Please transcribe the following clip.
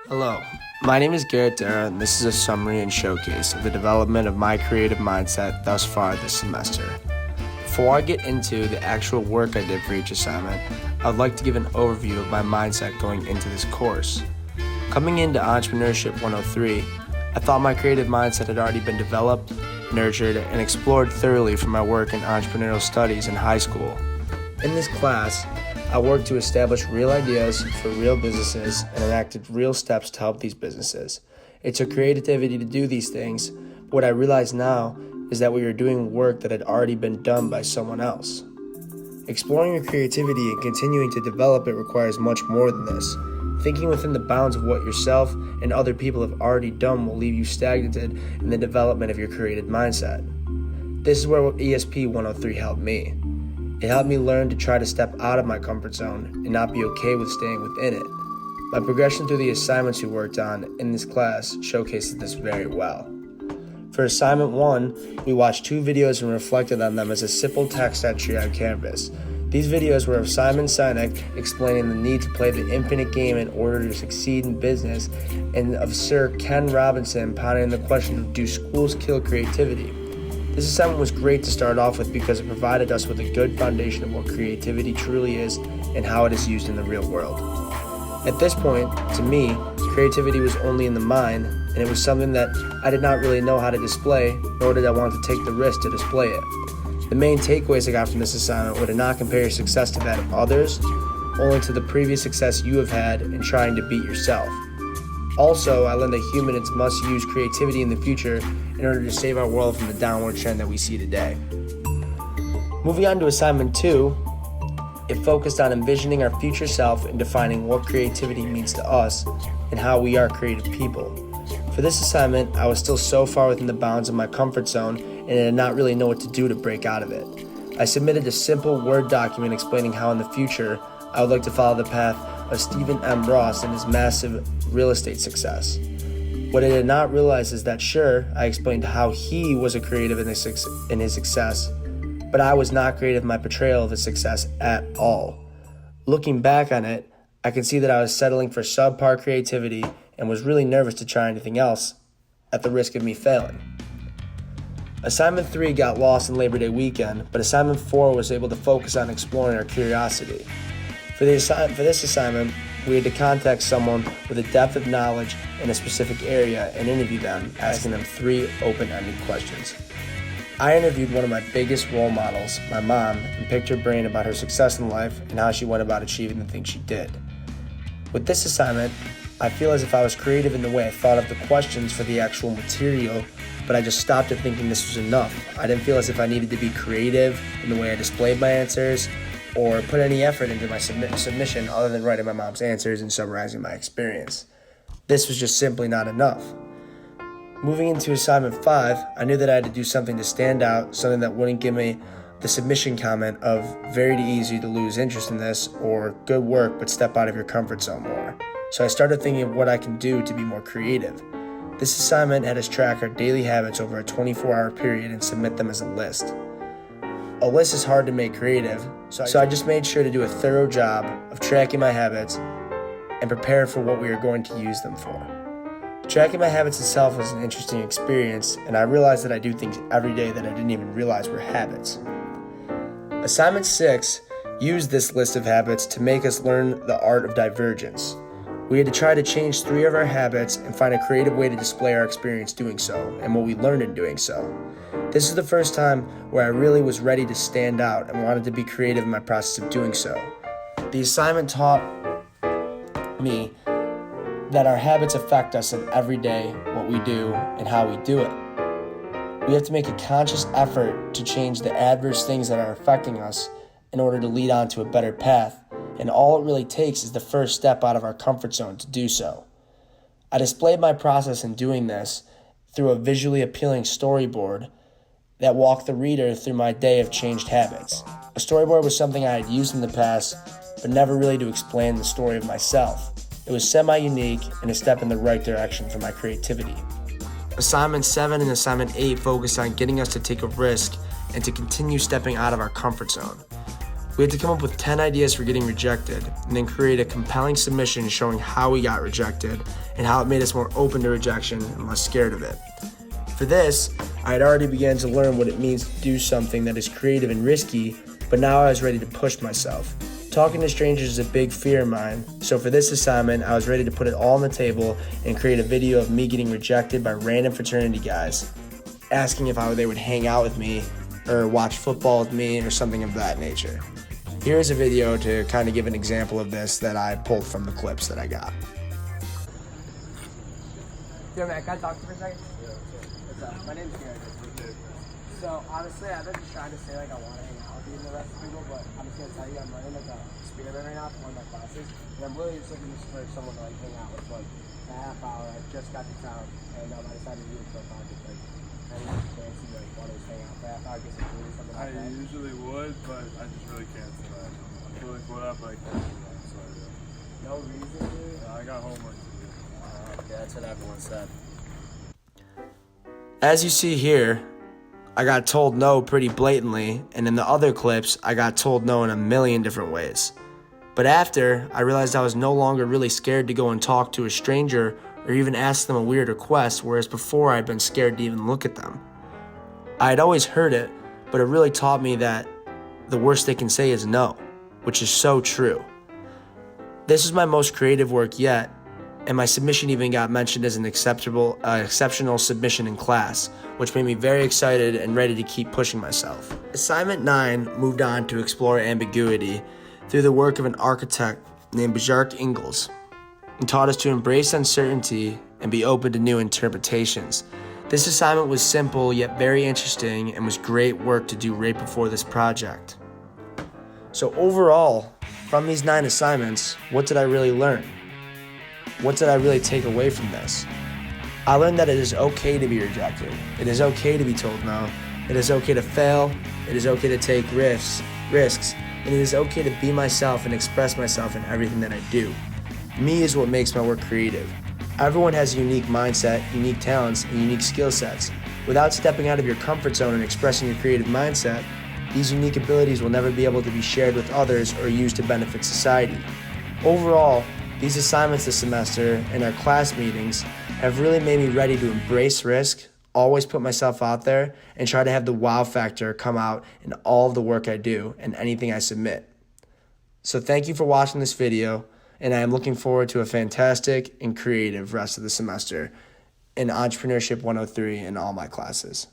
Hello, my name is Garrett Darraugh, and this is a summary and showcase of the development of my creative mindset thus far this semester. Before I get into the actual work I did for each assignment, I would like to give an overview of my mindset going into this course. Coming into Entrepreneurship 103, I thought my creative mindset had already been developed, nurtured, and explored thoroughly from my work in entrepreneurial studies in high school. In this class, I worked to establish real ideas for real businesses and enacted real steps to help these businesses. It took creativity to do these things, but what I realize now is that we were doing work that had already been done by someone else. Exploring your creativity and continuing to develop it requires much more than this. Thinking within the bounds of what yourself and other people have already done will leave you stagnated in the development of your creative mindset. This is where ESP 103 helped me. It helped me learn to try to step out of my comfort zone and not be okay with staying within it. My progression through the assignments we worked on in this class showcases this very well. For assignment 1, we watched 2 videos and reflected on them as a simple text entry on Canvas. These videos were of Simon Sinek explaining the need to play the infinite game in order to succeed in business, and of Sir Ken Robinson pondering the question of, do schools kill creativity? This assignment was great to start off with because it provided us with a good foundation of what creativity truly is and how it is used in the real world. At this point, to me, creativity was only in the mind, and it was something that I did not really know how to display, nor did I want to take the risk to display it. The main takeaways I got from this assignment were to not compare your success to that of others, only to the previous success you have had in trying to beat yourself. Also, I learned that humans must use creativity in the future in order to save our world from the downward trend that we see today. Moving on to assignment 2, it focused on envisioning our future self and defining what creativity means to us and how we are creative people. For this assignment, I was still so far within the bounds of my comfort zone and did not really know what to do to break out of it. I submitted a simple Word document explaining how in the future I would like to follow the path of Stephen M. Ross and his massive real estate success. What I did not realize is that sure, I explained how he was a creative in his success, but I was not creative in my portrayal of his success at all. Looking back on it, I can see that I was settling for subpar creativity and was really nervous to try anything else at the risk of me failing. Assignment 3 got lost in Labor Day weekend, but assignment 4 was able to focus on exploring our curiosity. For this assignment, we had to contact someone with a depth of knowledge in a specific area and interview them, asking them 3 open-ended questions. I interviewed one of my biggest role models, my mom, and picked her brain about her success in life and how she went about achieving the things she did. With this assignment, I feel as if I was creative in the way I thought of the questions for the actual material, but I just stopped at thinking this was enough. I didn't feel as if I needed to be creative in the way I displayed my answers or put any effort into my submission other than writing my mom's answers and summarizing my experience. This was just simply not enough. Moving into assignment 5, I knew that I had to do something to stand out, something that wouldn't give me the submission comment of very easy to lose interest in this or good work but step out of your comfort zone more. So I started thinking of what I can do to be more creative. This assignment had us track our daily habits over a 24-hour period and submit them as a list. A list is hard to make creative, so I just made sure to do a thorough job of tracking my habits and prepare for what we are going to use them for. Tracking my habits itself was an interesting experience, and I realized that I do things every day that I didn't even realize were habits. Assignment 6 used this list of habits to make us learn the art of divergence. We had to try to change 3 of our habits and find a creative way to display our experience doing so and what we learned in doing so. This is the first time where I really was ready to stand out and wanted to be creative in my process of doing so. The assignment taught me that our habits affect us in every day, what we do, and how we do it. We have to make a conscious effort to change the adverse things that are affecting us in order to lead on to a better path, and all it really takes is the first step out of our comfort zone to do so. I displayed my process in doing this through a visually appealing storyboard that walked the reader through my day of changed habits. A storyboard was something I had used in the past, but never really to explain the story of myself. It was semi-unique and a step in the right direction for my creativity. Assignment 7 and Assignment 8 focused on getting us to take a risk and to continue stepping out of our comfort zone. We had to come up with 10 ideas for getting rejected, and then create a compelling submission showing how we got rejected and how it made us more open to rejection and less scared of it. For this, I had already began to learn what it means to do something that is creative and risky, but now I was ready to push myself. Talking to strangers is a big fear of mine, so for this assignment, I was ready to put it all on the table and create a video of me getting rejected by random fraternity guys, asking if they would hang out with me or watch football with me or something of that nature. Here is a video to kind of give an example of this that I pulled from the clips that I got. Yo, man, can I talk to you for a second? Yeah, what's up? My name's Garrett. So, honestly, I've been just trying to say, like, I want to hang out with you and the rest of the people, but I'm just going to tell you, I'm running, like, a experiment right now for one of my classes, and I'm really just looking for someone to, like, hang out with, like, a half hour. I just got to town, and I decided to do it for a project, like, kind of fancy, like, want to just hang out for a half hour, get some food or something like that. I usually would, but I just really can't tonight. I'm feeling caught up, but I can't do that, so yeah. No reason, dude? I got homework to do. Okay, that's what everyone said. As you see here, I got told no pretty blatantly, and in the other clips, I got told no in a million different ways. But after, I realized I was no longer really scared to go and talk to a stranger or even ask them a weird request, whereas before I'd been scared to even look at them. I had always heard it, but it really taught me that the worst they can say is no, which is so true. This is my most creative work yet, and my submission even got mentioned as an exceptional submission in class, which made me very excited and ready to keep pushing myself. Assignment 9 moved on to explore ambiguity through the work of an architect named Bjarke Ingels, and taught us to embrace uncertainty and be open to new interpretations. This assignment was simple yet very interesting and was great work to do right before this project. So overall, from these 9 assignments, what did I really learn? What did I really take away from this? I learned that it is okay to be rejected. It is okay to be told no. It is okay to fail. It is okay to take risks. And it is okay to be myself and express myself in everything that I do. Me is what makes my work creative. Everyone has a unique mindset, unique talents, and unique skill sets. Without stepping out of your comfort zone and expressing your creative mindset, these unique abilities will never be able to be shared with others or used to benefit society. Overall, these assignments this semester and our class meetings have really made me ready to embrace risk, always put myself out there, and try to have the wow factor come out in all of the work I do and anything I submit. So thank you for watching this video, and I am looking forward to a fantastic and creative rest of the semester in Entrepreneurship 103 in all my classes.